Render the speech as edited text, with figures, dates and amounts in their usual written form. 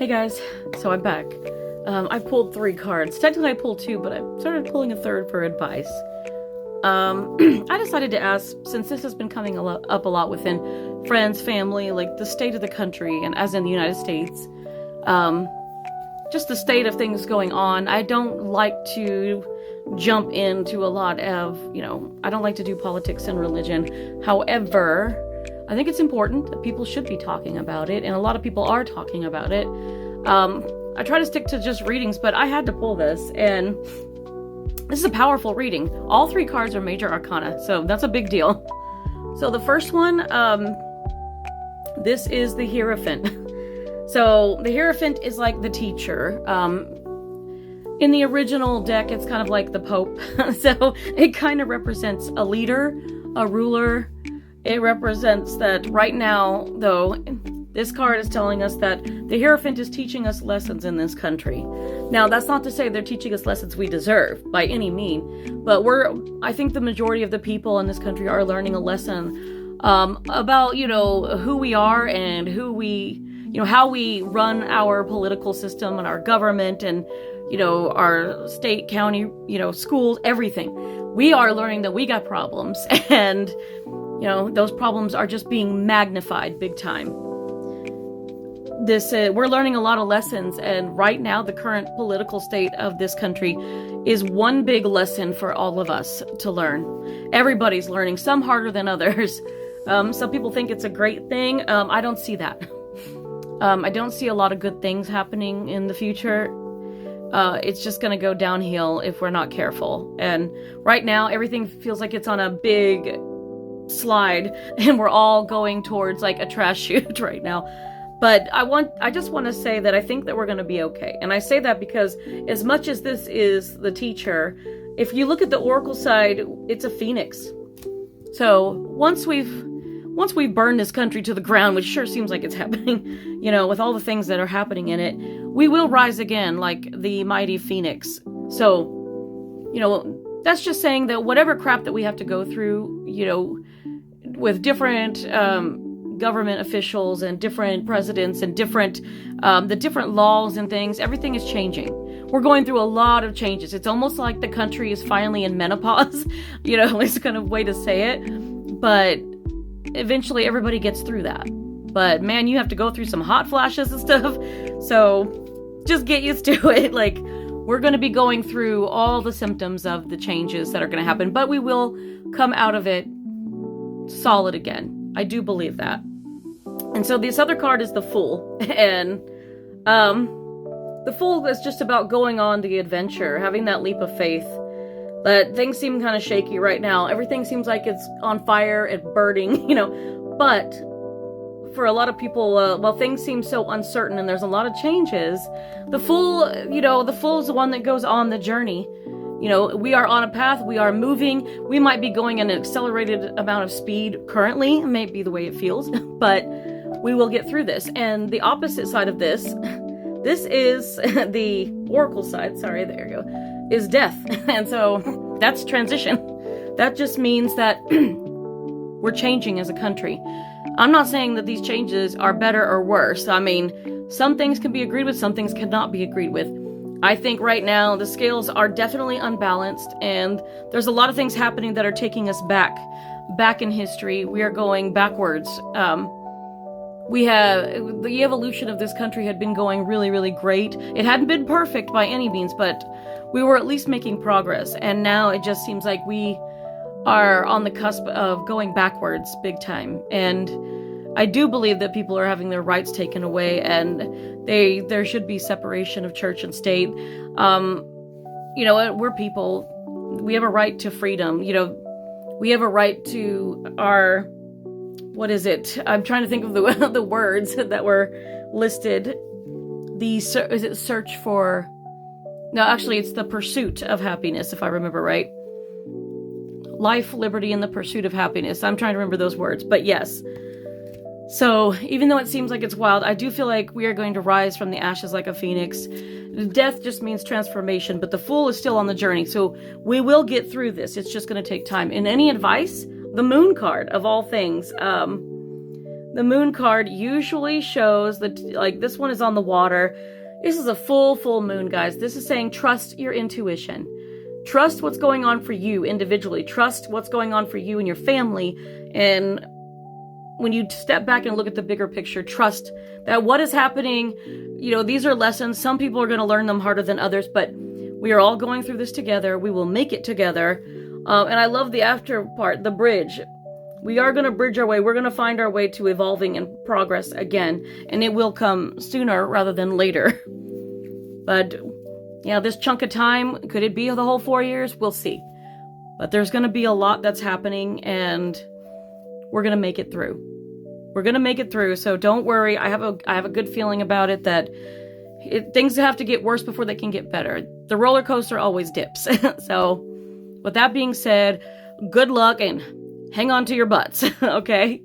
Hey guys, so I'm back. I pulled 3 cards. Technically I pulled 2, but I started pulling a 3rd for advice. I decided to ask, since this has been coming up a lot within friends, family, like the state of the country, and as in the United States, just the state of things going on. I don't like to jump into a lot of, I don't like to do politics and religion. However, I think it's important that people should be talking about it, and a lot of people are talking about it. I try to stick to just readings, but I had to pull this, and this is a powerful reading. All 3 cards are major arcana, so that's a big deal. So the first one, this is the Hierophant. So the Hierophant is like the teacher. In the original deck, it's kind of like the Pope. So it kind of represents a leader, a ruler. It represents that right now, though, this card is telling us that the Hierophant is teaching us lessons in this country. Now, that's not to say they're teaching us lessons we deserve, by any mean, but I think the majority of the people in this country are learning a lesson about, who we are and how we run our political system and our government and, our state, county, schools, everything. We are learning that we got problems, and those problems are just being magnified big time. We're learning a lot of lessons, and right now the current political state of this country is one big lesson for all of us to learn. Everybody's learning, some harder than others. Some people think it's a great thing. I don't see that. I don't see a lot of good things happening in the future. It's just going to go downhill if we're not careful. And right now everything feels like it's on a big slide, and we're all going towards like a trash chute right now. But I just want to say that I think that we're going to be okay. And I say that because as much as this is the teacher, if you look at the oracle side, it's a phoenix. So once we've burned this country to the ground, which sure seems like it's happening, with all the things that are happening in it, we will rise again like the mighty phoenix. So, that's just saying that whatever crap that we have to go through, with different government officials and different presidents and the different laws and things, everything is changing. We're going through a lot of changes. It's almost like the country is finally in menopause, it's kind of way to say it. But eventually everybody gets through that. But man, you have to go through some hot flashes and stuff. So just get used to it. Like, we're going to be going through all the symptoms of the changes that are going to happen, but we will come out of it solid again. I do believe that. And so this other card is the Fool. And the Fool is just about going on the adventure, having that leap of faith. But things seem kind of shaky right now. Everything seems like it's on fire and burning, But for a lot of people, things seem so uncertain and there's a lot of changes. The Fool, the Fool is the one that goes on the journey. We are on a path, we are moving. We might be going at an accelerated amount of speed currently. It may be the way it feels, but we will get through this. And the opposite side of this is the oracle side. Sorry, there you go. Is death. And so that's transition. That just means that we're changing as a country. I'm not saying that these changes are better or worse. I mean, some things can be agreed with, some things cannot be agreed with. I think right now the scales are definitely unbalanced, and there's a lot of things happening that are taking us back in history. We are going backwards. The evolution of this country had been going really, really great. It hadn't been perfect by any means, but we were at least making progress. And now it just seems like we are on the cusp of going backwards big time. And I do believe that people are having their rights taken away, and there should be separation of church and state. We're people. We have a right to freedom. We have a right to our, what is it? I'm trying to think of the words that were listed. Is it search for? No, actually, it's the pursuit of happiness, if I remember right. Life, liberty, and the pursuit of happiness. I'm trying to remember those words, but yes. So, even though it seems like it's wild, I do feel like we are going to rise from the ashes like a phoenix. Death just means transformation, but the Fool is still on the journey, so we will get through this. It's just going to take time. And any advice? The Moon card, of all things. The moon card usually shows that, like, this one is on the water. This is a full moon, guys. This is saying trust your intuition. Trust what's going on for you individually. Trust what's going on for you and your family. And when you step back and look at the bigger picture, trust that what is happening, these are lessons. Some people are going to learn them harder than others, but we are all going through this together. We will make it together. And I love the after part, the bridge. We are going to bridge our way. We're going to find our way to evolving and progress again. And it will come sooner rather than later. But yeah, this chunk of time, could it be the whole 4 years? We'll see. But there's going to be a lot that's happening, and we're going to make it through. We're going to make it through. So don't worry. I have a good feeling about it that things have to get worse before they can get better. The roller coaster always dips. So with that being said, good luck and hang on to your butts, okay?